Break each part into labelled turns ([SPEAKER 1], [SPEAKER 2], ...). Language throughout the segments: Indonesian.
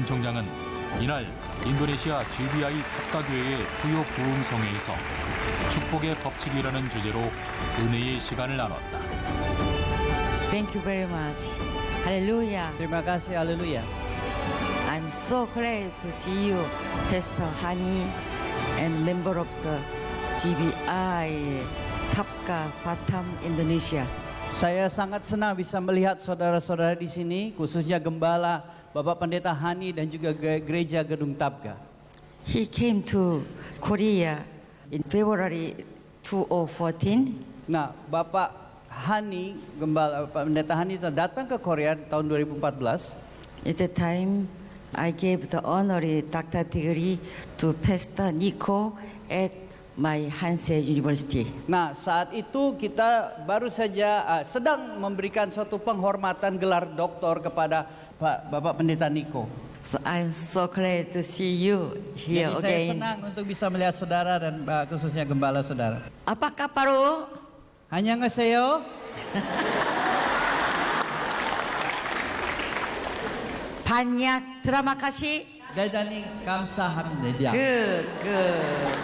[SPEAKER 1] 임 총장은 이날 인도네시아 GBI 탑가교회의 부요 부흥성회에서 축복의 법칙이라는 주제로 은혜의 시간을 나눴다.
[SPEAKER 2] Thank you very much. Hallelujah.
[SPEAKER 3] Terima kasih, haleluya.
[SPEAKER 2] I'm so glad to see you, Pastor Hani, and member of the GBI Tapka Batam, Indonesia.
[SPEAKER 3] Saya sangat senang bisa melihat saudara-saudara di sini, khususnya Gembala, Bapak Pendeta Hani dan juga Gereja Gedung Tapka.
[SPEAKER 2] He came to Korea in February 2014.
[SPEAKER 3] Nah, Bapak Hani, Gembala Pendeta Hani datang ke Korea tahun 2014.
[SPEAKER 2] At the time, I gave the honorary doctor degree to Pastor Nico at my Hansei University.
[SPEAKER 3] Nah, saat itu kita baru saja sedang memberikan suatu penghormatan gelar doktor kepada Bapak Pendeta Nico.
[SPEAKER 2] So I'm so glad to see you here
[SPEAKER 3] Jadi saya
[SPEAKER 2] again.
[SPEAKER 3] senang untuk bisa melihat saudara dan khususnya Gembala saudara.
[SPEAKER 2] Apakah baru?
[SPEAKER 3] 안녕하세요.
[SPEAKER 2] 반약 드라마 가시?
[SPEAKER 3] 대단히 감사합니다.
[SPEAKER 2] Good, good.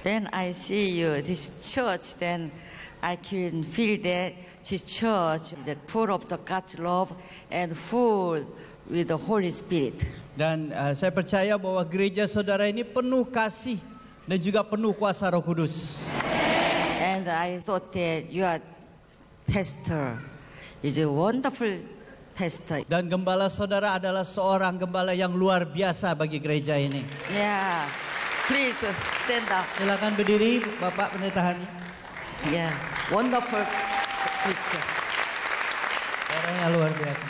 [SPEAKER 2] When I see you, this church, then I can feel that this church is full of the God's love and full with the Holy Spirit.
[SPEAKER 3] Dan saya percaya bahwa gereja saudara ini penuh kasih dan juga penuh kuasa Roh Kudus.
[SPEAKER 2] And I thought that your pastor is a wonderful pastor.
[SPEAKER 3] Dan gembala saudara adalah seorang gembala yang luar biasa bagi gereja ini.
[SPEAKER 2] Yeah, please stand up.
[SPEAKER 3] Silakan berdiri, Bapak Pendeta Hani.
[SPEAKER 2] Yeah, wonderful preacher.
[SPEAKER 3] Orangnya luar biasa.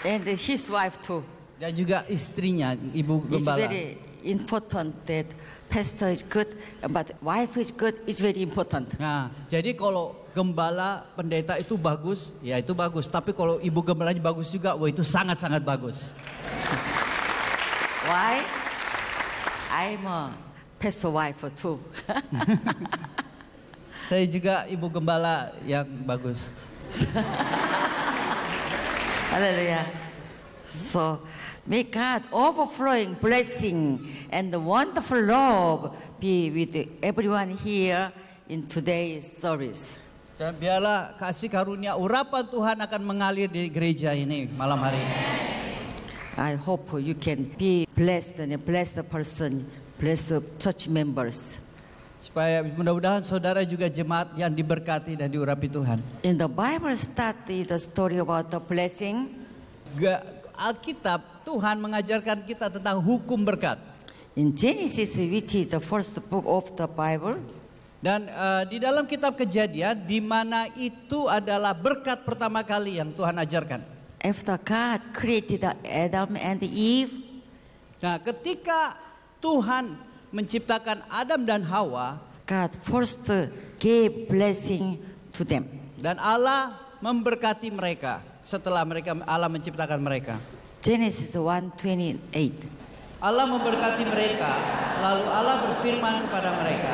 [SPEAKER 2] And his wife too.
[SPEAKER 3] Dan juga istrinya, Ibu
[SPEAKER 2] It's
[SPEAKER 3] Gembala.
[SPEAKER 2] very important that pastor is good, but wife is good. It's very important.
[SPEAKER 3] Nah, jadi kalau gembala pendeta itu bagus, ya itu bagus. Tapi kalau ibu gembalanya bagus juga, wah itu sangat-sangat bagus.
[SPEAKER 2] Why? I'm a pastor wife too.
[SPEAKER 3] Saya juga ibu gembala yang bagus.
[SPEAKER 2] Hallelujah. So, may God overflowing blessing and the wonderful love be with everyone here in today's service.
[SPEAKER 3] Dan biarlah kasih karunia urapan Tuhan akan mengalir di gereja ini malam hari ini.
[SPEAKER 2] I hope you can be blessed and bless the person, bless the church members.
[SPEAKER 3] Supaya mudah-mudahan saudara juga jemaat yang diberkati dan diurapi Tuhan.
[SPEAKER 2] In the Bible study, the story about the blessing.
[SPEAKER 3] Alkitab Tuhan mengajarkan kita tentang hukum berkat.
[SPEAKER 2] In Genesis, which is the first book of the Bible.
[SPEAKER 3] Dan di dalam kitab Kejadian, di mana itu adalah berkat pertama kali yang Tuhan ajarkan.
[SPEAKER 2] After God created Adam and Eve.
[SPEAKER 3] Nah, ketika Tuhan menciptakan Adam dan Hawa,
[SPEAKER 2] God first gave blessing to them.
[SPEAKER 3] dan Allah memberkati mereka setelah Allah menciptakan mereka.
[SPEAKER 2] Genesis 1:28.
[SPEAKER 3] Allah memberkati mereka, lalu Allah berfirman kepada mereka,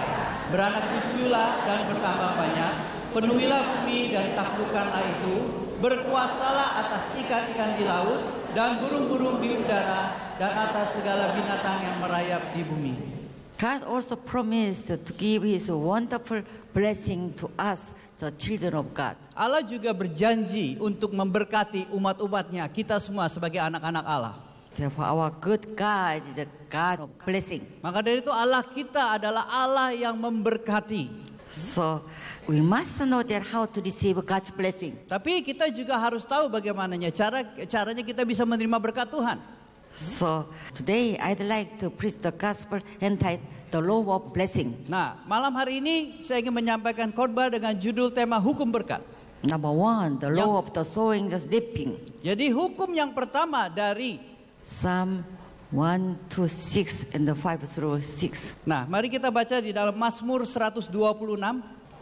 [SPEAKER 3] beranak cuculah dan bertambah banyak, penuhilah bumi dan taklukkanlah itu, berkuasalah atas ikan-ikan di laut dan burung-burung di udara dan atas segala binatang yang merayap di bumi.
[SPEAKER 2] God also promised to give His wonderful blessing to us, the children of God.
[SPEAKER 3] Allah juga berjanji untuk memberkati umat-umatnya, kita semua sebagai anak-anak Allah.
[SPEAKER 2] Therefore, our good God is the God of blessing.
[SPEAKER 3] Maka dari itu Allah kita adalah Allah yang memberkati.
[SPEAKER 2] So, we must know that how to receive God's blessing.
[SPEAKER 3] Tapi kita juga harus tahu bagaimananya caranya kita bisa menerima berkat Tuhan.
[SPEAKER 2] So, today I'd like to preach the gospel entitled The Law of Blessing.
[SPEAKER 3] Nah, malam hari ini saya ingin menyampaikan khotbah dengan judul tema hukum berkat.
[SPEAKER 2] Number one, the law of the sowing, the reaping.
[SPEAKER 3] Jadi hukum yang pertama dari
[SPEAKER 2] Psalm 1-6 and the 5-6.
[SPEAKER 3] Nah, mari kita baca di dalam Mazmur 126.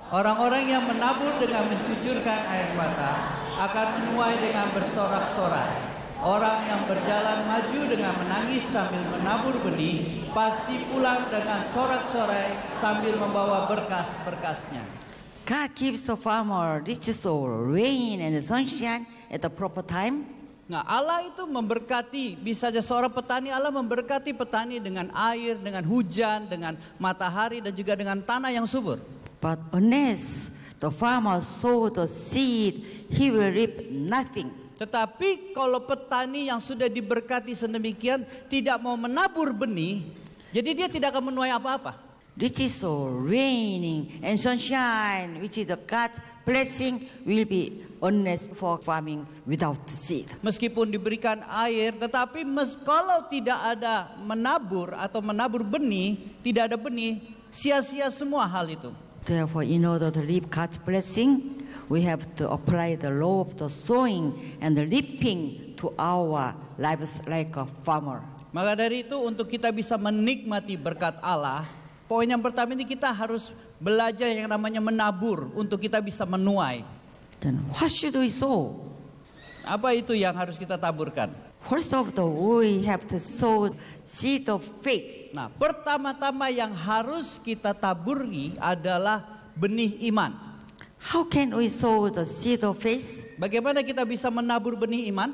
[SPEAKER 3] Orang-orang yang menabur dengan mencucurkan air mata akan menuai dengan bersorak-sorai. Orang yang berjalan maju dengan menangis sambil menabur benih pasti pulang dengan sorak-sorai sambil membawa berkas-berkasnya.
[SPEAKER 2] God gives the farmer rich soil, rain and sunshine at the proper time.
[SPEAKER 3] Nah, Allah itu memberkati, bisa saja seorang petani, Allah memberkati petani dengan air, dengan hujan, dengan matahari, dan juga dengan tanah yang subur.
[SPEAKER 2] But unless the farmer sow the seed, he will reap nothing.
[SPEAKER 3] Tetapi kalau petani yang sudah diberkati sedemikian tidak mau menabur benih, jadi dia tidak akan menuai apa-apa.
[SPEAKER 2] Which is so raining and sunshine, which is the God's blessing, will be honest for farming without seed.
[SPEAKER 3] Meskipun diberikan air, tetapi kalau tidak ada menabur atau menabur benih, tidak ada benih, sia-sia semua hal itu.
[SPEAKER 2] Therefore, in order to reap God's blessing, we have to apply the law of the sowing and the reaping to our lives like a farmer.
[SPEAKER 3] Maka dari itu, untuk kita bisa menikmati berkat Allah, poin yang pertama ini kita harus belajar yang namanya menabur untuk kita bisa menuai.
[SPEAKER 2] Then what should we sow?
[SPEAKER 3] Apa itu yang harus kita taburkan?
[SPEAKER 2] First of all, we have to sow seed of faith.
[SPEAKER 3] Nah, pertama-tama yang harus kita taburi adalah benih iman.
[SPEAKER 2] How can we sow the seed of faith?
[SPEAKER 3] Bagaimana kita bisa menabur benih iman?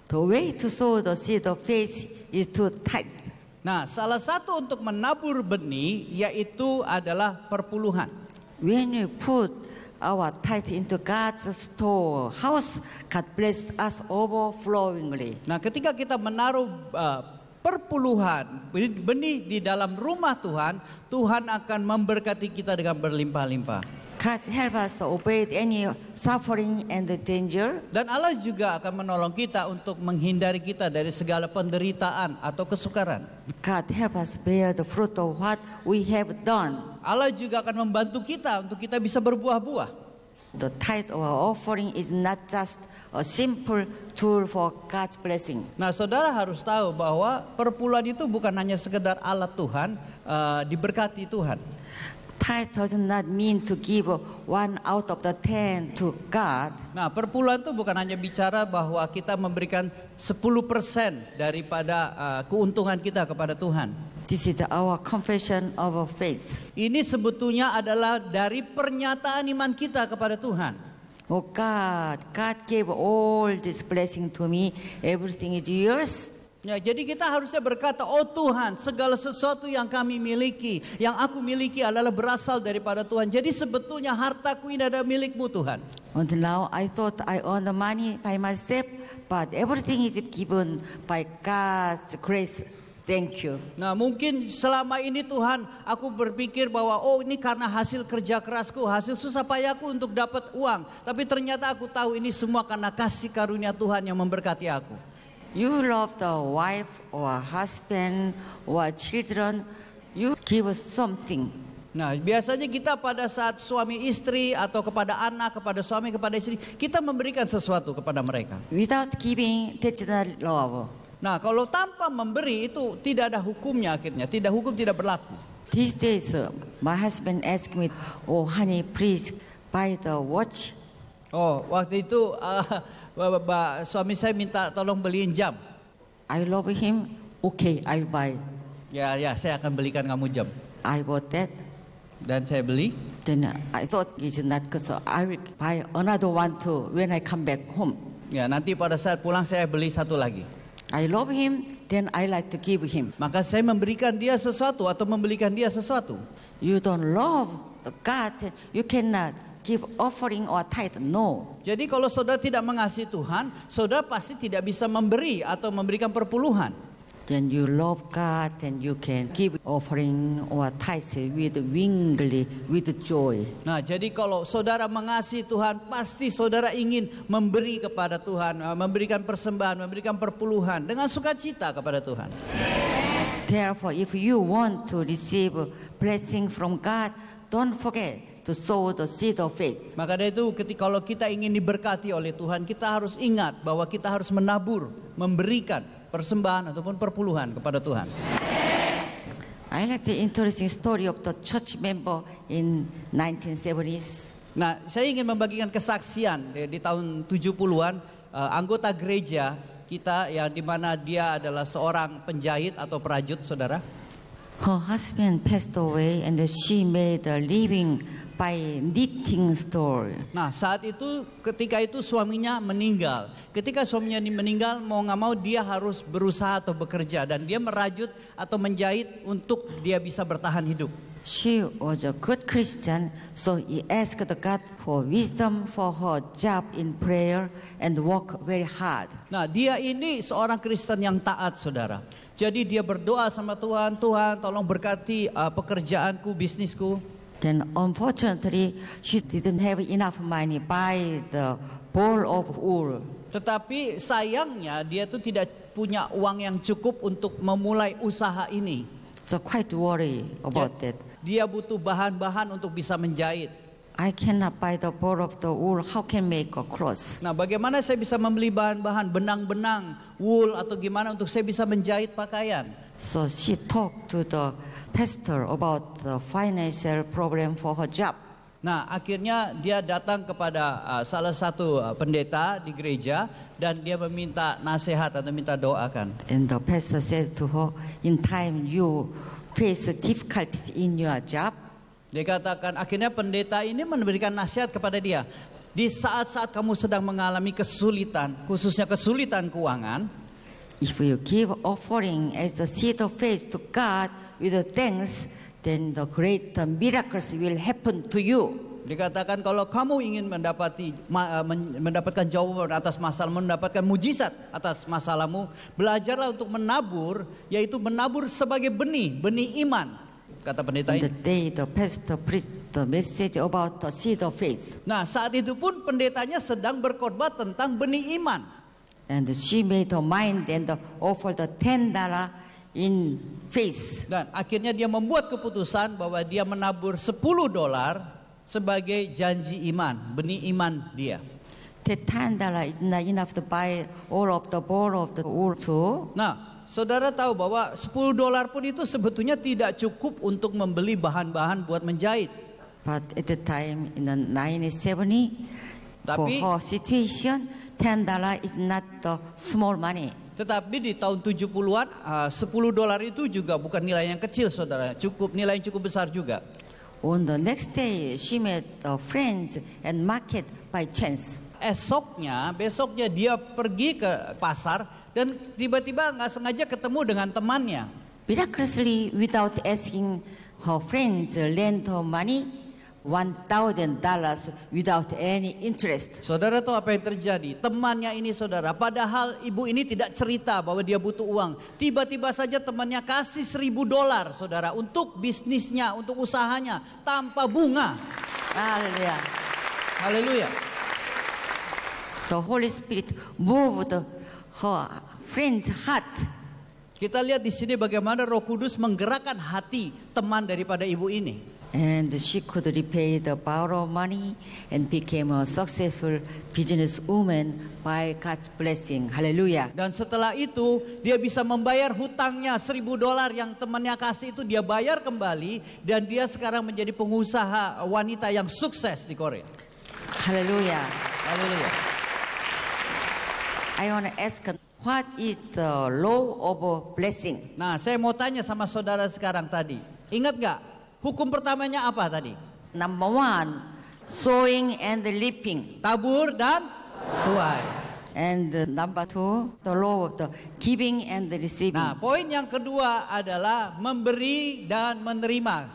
[SPEAKER 2] The way to sow the seed of faith is to tithe.
[SPEAKER 3] Nah, salah satu untuk menabur benih yaitu adalah perpuluhan.
[SPEAKER 2] When we put our tithe into God's storehouse, God bless us overflowingly.
[SPEAKER 3] Nah, ketika kita menaruh perpuluhan benih di dalam rumah Tuhan, Tuhan akan memberkati kita dengan berlimpah-limpah.
[SPEAKER 2] God help us to avoid any suffering and danger.
[SPEAKER 3] Dan Allah juga akan menolong kita untuk menghindari kita dari segala penderitaan atau kesukaran.
[SPEAKER 2] God help us bear the fruit of what we have done.
[SPEAKER 3] Allah juga akan membantu kita untuk kita bisa berbuah-buah.
[SPEAKER 2] The tithe or offering is not just a simple tool for God's blessing.
[SPEAKER 3] Nah, saudara harus tahu bahwa perpuluhan itu bukan hanya sekedar alat Tuhan, diberkati Tuhan.
[SPEAKER 2] Tithe does not mean to give 1 out of the 10 to God.
[SPEAKER 3] Nah, perpuluhan itu bukan hanya bicara bahwa kita memberikan 10% daripada keuntungan kita kepada Tuhan.
[SPEAKER 2] This is our confession of faith.
[SPEAKER 3] Ini sebetulnya adalah dari pernyataan iman kita kepada Tuhan.
[SPEAKER 2] Oh God, God gave all this blessing to me. Everything is yours.
[SPEAKER 3] Ya, jadi kita harusnya berkata, oh Tuhan, segala sesuatu yang kami miliki, yang aku miliki adalah berasal daripada Tuhan. Jadi sebetulnya hartaku ini adalah milik-Mu Tuhan.
[SPEAKER 2] Until now I thought I earned the money by myself, but everything is given by God's grace. Thank you.
[SPEAKER 3] Nah, mungkin selama ini Tuhan, aku berpikir bahwa oh ini karena hasil kerja kerasku, hasil susah payahku untuk dapat uang. Tapi ternyata aku tahu ini semua karena kasih karunia Tuhan yang memberkati aku.
[SPEAKER 2] You love the wife or husband or children, you give something.
[SPEAKER 3] Nah, biasanya kita pada saat suami istri atau kepada anak, kepada suami, kepada istri, kita memberikan sesuatu kepada mereka.
[SPEAKER 2] Without giving, that's not love.
[SPEAKER 3] Nah, kalau tanpa memberi itu tidak ada hukumnya akhirnya, hukum tidak berlaku.
[SPEAKER 2] These days, my husband asked me, oh honey, please buy the watch.
[SPEAKER 3] Oh, waktu itu suami saya minta tolong beliin jam.
[SPEAKER 2] I love him. Okay, I'll buy.
[SPEAKER 3] Ya, saya akan belikan kamu jam.
[SPEAKER 2] I bought that.
[SPEAKER 3] Dan saya beli.
[SPEAKER 2] Then I thought it's not good, so I will buy another one too when I come back home.
[SPEAKER 3] Ya, nanti pada saat pulang saya beli satu lagi.
[SPEAKER 2] I love him, then I like to give him.
[SPEAKER 3] Maka saya memberikan dia sesuatu atau membelikan dia sesuatu.
[SPEAKER 2] You don't love God, you cannot give offering or tithe. No.
[SPEAKER 3] Jadi kalau saudara tidak mengasihi Tuhan, saudara pasti tidak bisa memberi atau memberikan perpuluhan.
[SPEAKER 2] Then you love God, then you can give offering or tithe with willingly, with joy.
[SPEAKER 3] Nah, jadi kalau saudara mengasihi Tuhan, pasti saudara ingin memberi kepada Tuhan, memberikan persembahan, memberikan perpuluhan dengan sukacita kepada Tuhan.
[SPEAKER 2] Therefore, if you want to receive blessing from God, don't forget to sow the seed of faith.
[SPEAKER 3] Maka dari itu kalau kita ingin diberkati oleh Tuhan, kita harus ingat bahwa kita harus menabur, memberikan persembahan ataupun perpuluhan kepada Tuhan.
[SPEAKER 2] I like the interesting story of the church member in 1970s.
[SPEAKER 3] Nah, saya ingin membagikan kesaksian di tahun 70-an anggota gereja kita yang dimana dia adalah seorang penjahit atau perajut, saudara.
[SPEAKER 2] Her husband passed away and she made a living by knitting store.
[SPEAKER 3] Nah, saat itu ketika itu suaminya meninggal. Ketika suaminya meninggal, mau nggak mau dia harus berusaha atau bekerja dan dia merajut atau menjahit untuk dia bisa bertahan hidup.
[SPEAKER 2] She was a good Christian, so he asked God for wisdom for her job in prayer and work very hard.
[SPEAKER 3] Nah, dia ini seorang Kristen yang taat, saudara. Jadi dia berdoa sama Tuhan, Tuhan tolong berkati pekerjaanku, bisnisku.
[SPEAKER 2] Then unfortunately, she didn't have enough money to buy the ball of wool.
[SPEAKER 3] Tetapi sayangnya dia tuh tidak punya uang yang cukup untuk memulai usaha ini.
[SPEAKER 2] So quite worry about that.
[SPEAKER 3] Dia butuh bahan-bahan untuk bisa menjahit.
[SPEAKER 2] I cannot buy the ball of the wool. How can make a clothes?
[SPEAKER 3] Nah, bagaimana saya bisa membeli bahan-bahan benang-benang, wool atau gimana untuk saya bisa menjahit pakaian?
[SPEAKER 2] So she talked to the pastor about the financial problem for her job.
[SPEAKER 3] Nah, akhirnya dia datang kepada salah satu pendeta di gereja dan dia meminta nasihat atau minta doakan.
[SPEAKER 2] And the pastor said to her, in time you face difficulties in your job.
[SPEAKER 3] Dia katakan, akhirnya pendeta ini memberikan nasihat kepada dia. Di saat-saat kamu sedang mengalami kesulitan, khususnya kesulitan keuangan,
[SPEAKER 2] if you give offering as the seed of faith to God with the thanks, then the great miracles will happen to you.
[SPEAKER 3] Dikatakan kalau kamu ingin mendapatkan jawaban atas masalah, mendapatkan mujizat atas masalahmu, belajarlah untuk menabur, yaitu menabur sebagai benih iman, kata pendeta
[SPEAKER 2] On
[SPEAKER 3] ini.
[SPEAKER 2] the day the pastor preached the message about the seed of faith.
[SPEAKER 3] Nah, saat itu pun pendetanya sedang berkhotbah tentang benih iman.
[SPEAKER 2] And she made her mind and offered the $10 in faith.
[SPEAKER 3] Dan akhirnya dia membuat keputusan bahwa dia menabur $10 sebagai janji iman, benih iman dia.
[SPEAKER 2] That $10 is not enough to buy all of the ball of the wool too.
[SPEAKER 3] Nah, saudara tahu bahwa $10 pun itu sebetulnya tidak cukup untuk membeli bahan-bahan buat menjahit.
[SPEAKER 2] But at the time in the 1970, for
[SPEAKER 3] Tapi-
[SPEAKER 2] her situation, $10 is not the small money.
[SPEAKER 3] Tetapi di tahun 70-an, $10 itu juga bukan nilai yang kecil, saudara. Nilai yang cukup besar juga.
[SPEAKER 2] On the next day, she met friends and market by chance.
[SPEAKER 3] Besoknya dia pergi ke pasar dan tiba-tiba nggak sengaja ketemu dengan temannya.
[SPEAKER 2] Miraculously, without asking, her friends lent her money, $1,000 without any interest.
[SPEAKER 3] Saudara tahu apa yang terjadi? Temannya ini, saudara, padahal ibu ini tidak cerita bahwa dia butuh uang. Tiba-tiba saja temannya kasih $1,000, saudara, untuk bisnisnya, untuk usahanya, tanpa bunga.
[SPEAKER 2] Hallelujah.
[SPEAKER 3] Haleluya.
[SPEAKER 2] The Holy Spirit moved her friend's heart.
[SPEAKER 3] Kita lihat di sini bagaimana Roh Kudus menggerakkan hati teman daripada ibu ini.
[SPEAKER 2] And she could repay the borrowed money and became a successful business woman by God's blessing. Hallelujah.
[SPEAKER 3] Dan setelah itu dia bisa membayar hutangnya $1,000 yang temannya kasih itu, dia bayar kembali dan dia sekarang menjadi pengusaha wanita yang sukses di Korea.
[SPEAKER 2] Hallelujah.
[SPEAKER 3] Haleluya.
[SPEAKER 2] I want to ask, what is the law of blessing?
[SPEAKER 3] Nah, saya mau tanya sama saudara sekarang tadi. Ingat gak? Hukum pertamanya apa tadi?
[SPEAKER 2] Number one, sowing and reaping.
[SPEAKER 3] Tabur dan tuai.
[SPEAKER 2] And number two, the law of the giving and the receiving.
[SPEAKER 3] Nah, poin yang kedua adalah memberi dan menerima.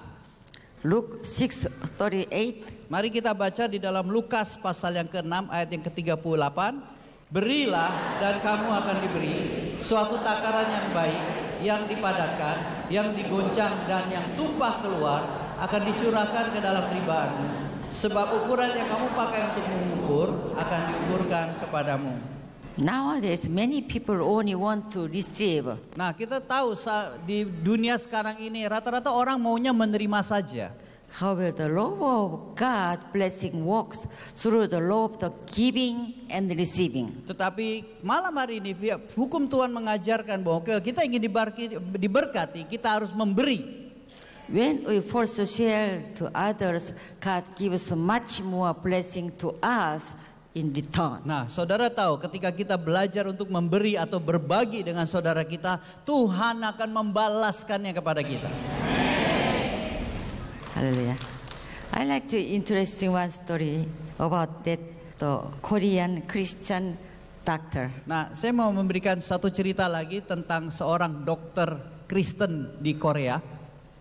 [SPEAKER 2] Luke 6:38.
[SPEAKER 3] Mari kita baca di dalam Lukas pasal yang ke-6 ayat yang ke-38. Berilah dan kamu akan diberi suatu takaran yang baik, yang dipadatkan, yang digoncang dan yang tumpah keluar akan dicurahkan ke dalam ribamu. Sebab ukuran yang kamu pakai untuk mengukur akan diukurkan kepadamu.
[SPEAKER 2] Nowadays, many people only want to receive.
[SPEAKER 3] Nah, kita tahu di dunia sekarang ini rata-rata orang maunya menerima saja.
[SPEAKER 2] However, the law of God blessing works through the law of the giving and receiving.
[SPEAKER 3] Tetapi malam hari ini hukum Tuhan mengajarkan bahwa kita ingin diberkati, kita harus memberi.
[SPEAKER 2] When we first share to others, God gives much more blessing to us in return.
[SPEAKER 3] Nah, saudara tahu ketika kita belajar untuk memberi atau berbagi dengan saudara kita, Tuhan akan membalaskannya kepada kita.
[SPEAKER 2] Hallelujah. I like the interesting one story about that the Korean Christian doctor.
[SPEAKER 3] Nah, saya mau memberikan satu cerita lagi tentang seorang dokter Kristen di Korea.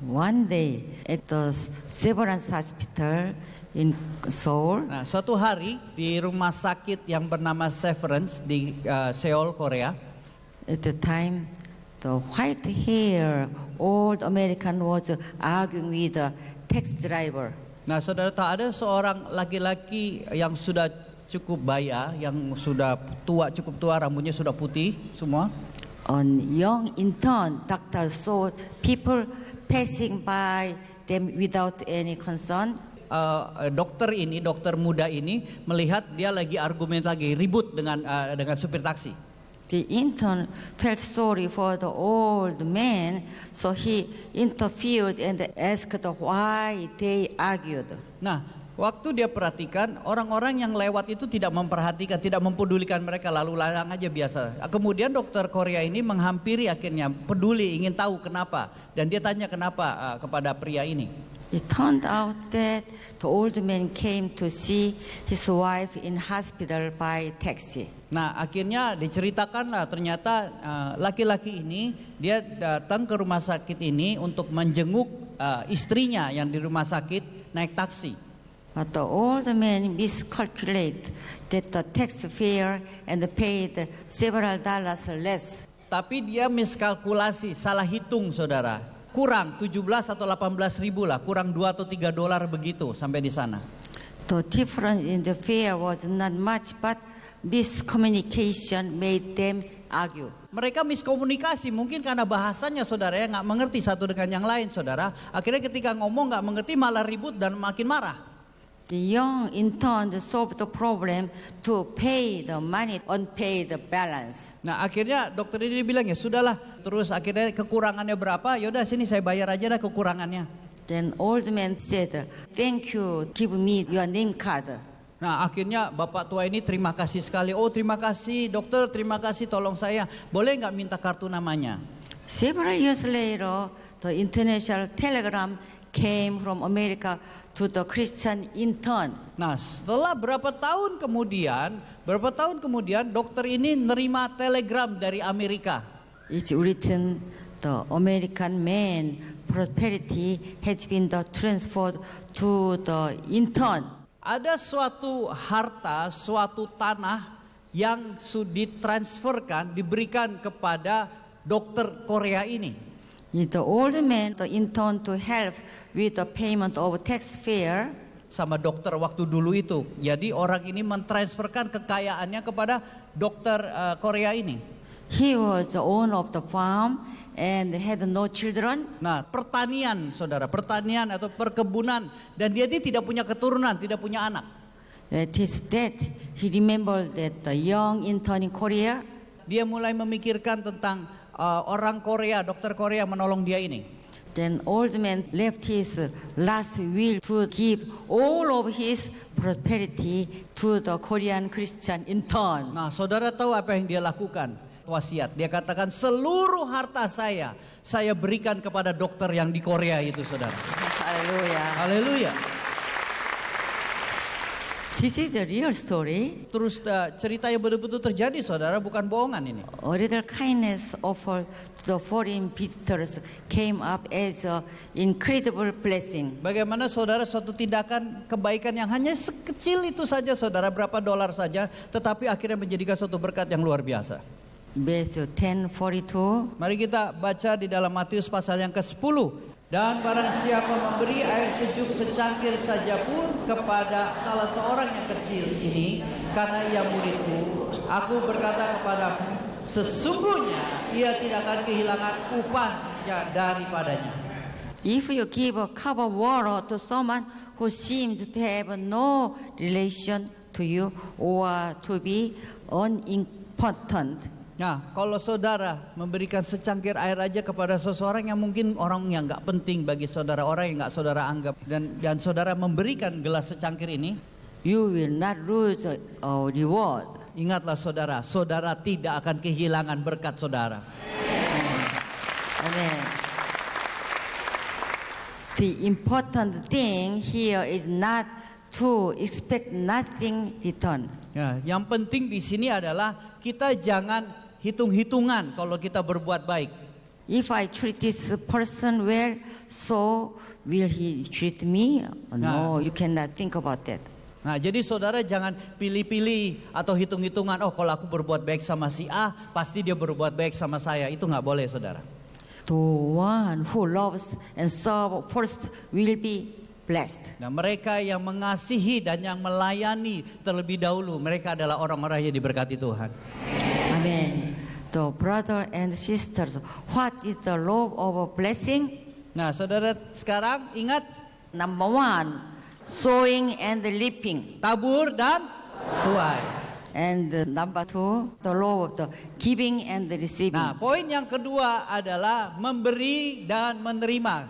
[SPEAKER 2] One day at the Severance Hospital in Seoul,
[SPEAKER 3] Nah, suatu hari di rumah sakit yang bernama Severance di Seoul, Korea.
[SPEAKER 2] at the time the white hair old American was arguing with the taxi driver.
[SPEAKER 3] Nah, saudara tahu ada seorang laki-laki yang sudah cukup baya, yang sudah tua, cukup tua, rambutnya sudah putih semua.
[SPEAKER 2] On young intern, doctor saw people passing by them without any concern.
[SPEAKER 3] Dokter muda ini melihat dia lagi argumen lagi ribut dengan supir taksi.
[SPEAKER 2] The intern felt sorry for the old man, so he interfered and asked why they argued.
[SPEAKER 3] Nah, waktu dia perhatikan orang-orang yang lewat itu tidak memperhatikan, tidak mempedulikan mereka, lalu lalang aja biasa. Kemudian dokter Korea ini menghampiri, akhirnya peduli, ingin tahu kenapa, dan dia tanya kenapa kepada pria ini.
[SPEAKER 2] It turned out that the old man came to see his wife in hospital by taxi.
[SPEAKER 3] Nah, akhirnya diceritakanlah ternyata laki-laki ini dia datang ke rumah sakit ini untuk menjenguk istrinya yang di rumah sakit naik taksi.
[SPEAKER 2] But the old man miscalculated that the taxi fare and paid several dollars less.
[SPEAKER 3] Tapi dia miskalkulasi, salah hitung saudara. Kurang 17 atau 18 ribu lah, kurang 2 atau 3 dolar begitu sampai di sana.
[SPEAKER 2] The difference in the fare was not much, but miscommunication made them argue.
[SPEAKER 3] Mereka miskomunikasi mungkin karena bahasanya saudara ya nggak mengerti satu dengan yang lain saudara. Akhirnya ketika ngomong nggak mengerti malah ribut dan makin marah.
[SPEAKER 2] The young intern solved the problem to pay the money unpaid balance.
[SPEAKER 3] Nah akhirnya dokter ini bilang ya sudahlah, terus akhirnya kekurangannya berapa? Yaudah sini saya bayar aja dah kekurangannya.
[SPEAKER 2] Then old man said, "Thank you, give me your name card."
[SPEAKER 3] Nah akhirnya bapak tua ini terima kasih sekali. Oh terima kasih dokter, terima kasih, tolong saya boleh nggak minta kartu namanya?
[SPEAKER 2] Several years later, the international telegram came from America to the Christian intern.
[SPEAKER 3] Nah setelah berapa tahun kemudian dokter ini nerima telegram dari Amerika.
[SPEAKER 2] It's written the American man prosperity has been transferred to the intern.
[SPEAKER 3] Ada suatu harta, suatu tanah yang sudah ditransferkan, diberikan kepada dokter Korea ini.
[SPEAKER 2] The old man, the intern, to help with the payment of tax fare.
[SPEAKER 3] Sama dokter waktu dulu itu. Jadi orang ini mentransferkan kekayaannya kepada dokter Korea ini.
[SPEAKER 2] He was the owner of the farm and had no children.
[SPEAKER 3] Nah, pertanian saudara, pertanian atau perkebunan, dan dia tidak punya keturunan, tidak punya anak.
[SPEAKER 2] At his death, he remembered that the young intern in Korea.
[SPEAKER 3] Dia mulai memikirkan tentang orang Korea, dokter Korea menolong dia ini.
[SPEAKER 2] Then old man left his last will to give all of his prosperity to the Korean Christian intern.
[SPEAKER 3] Nah, saudara tahu apa yang dia lakukan? Wasiat. Dia katakan seluruh harta saya berikan kepada dokter yang di Korea itu, saudara.
[SPEAKER 2] Haleluya.
[SPEAKER 3] Haleluya.
[SPEAKER 2] This is a real story.
[SPEAKER 3] Terus cerita yang betul-betul terjadi, saudara, bukan bohongan ini.
[SPEAKER 2] A little kindness offered to the foreign visitors came up as an incredible blessing.
[SPEAKER 3] Bagaimana saudara suatu tindakan kebaikan yang hanya sekecil itu saja, saudara, berapa dolar saja, tetapi akhirnya menjadikan suatu berkat yang luar biasa.
[SPEAKER 2] Matthew 10:42.
[SPEAKER 3] Mari kita baca di dalam Matius pasal yang ke-10. Dan barang siapa memberi air sejuk secangkir saja pun kepada salah seorang yang kecil ini, karena ia muridku, aku berkata kepadamu, sesungguhnya ia tidak akan kehilangan upahnya daripadanya.
[SPEAKER 2] If you give a cup of water to someone who seems to have no relation to you or to be unimportant,
[SPEAKER 3] Nah, kalau saudara memberikan secangkir air aja kepada seseorang yang mungkin orang yang nggak penting bagi saudara, orang yang nggak saudara anggap, dan saudara memberikan gelas secangkir ini,
[SPEAKER 2] you will not lose a reward.
[SPEAKER 3] Ingatlah saudara, saudara tidak akan kehilangan berkat saudara.
[SPEAKER 2] Amen. The important thing here is not to expect nothing return.
[SPEAKER 3] Ya, yang penting di sini adalah kita jangan hitung-hitungan kalau kita berbuat baik.
[SPEAKER 2] If I treat this person well, so will he treat me? No, you cannot think about that.
[SPEAKER 3] Nah, jadi saudara jangan pilih-pilih atau hitung-hitungan. Oh, kalau aku berbuat baik sama si A, pasti dia berbuat baik sama saya. Itu nggak boleh, saudara.
[SPEAKER 2] The one who loves and serves first will be blessed.
[SPEAKER 3] Nah, mereka yang mengasihi dan yang melayani terlebih dahulu, mereka adalah orang-orang yang diberkati Tuhan.
[SPEAKER 2] Amen. The brother and sisters, what is the law of blessing?
[SPEAKER 3] Nah, saudara sekarang ingat
[SPEAKER 2] Number one, sowing and reaping.
[SPEAKER 3] tabur dan tuai.
[SPEAKER 2] And number two, the law of the giving and receiving.
[SPEAKER 3] Nah, poin yang kedua adalah memberi dan menerima.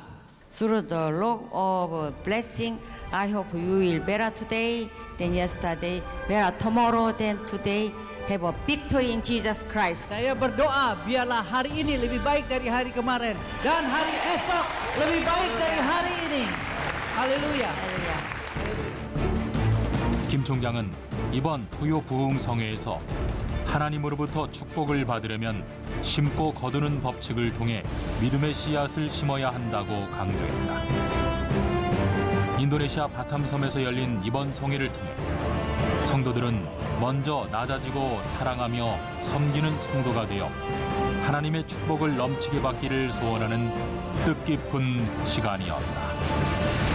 [SPEAKER 2] Through the law of blessing, I hope you will better today than yesterday, better tomorrow than today, have a victory in Jesus Christ.
[SPEAKER 3] Saya berdoa biarlah hari ini lebih baik dari hari kemarin dan hari esok lebih baik dari hari ini. 할렐루야.
[SPEAKER 1] 김 총장은 이번 토요 부흥성회에서 하나님으로부터 축복을 받으려면 심고 거두는 법칙을 통해 믿음의 씨앗을 심어야 한다고 강조했다. 인도네시아 바탐섬에서 열린 이번 성회를 통해 성도들은 먼저 낮아지고 사랑하며 섬기는 성도가 되어 하나님의 축복을 넘치게 받기를 소원하는 뜻깊은 시간이었다.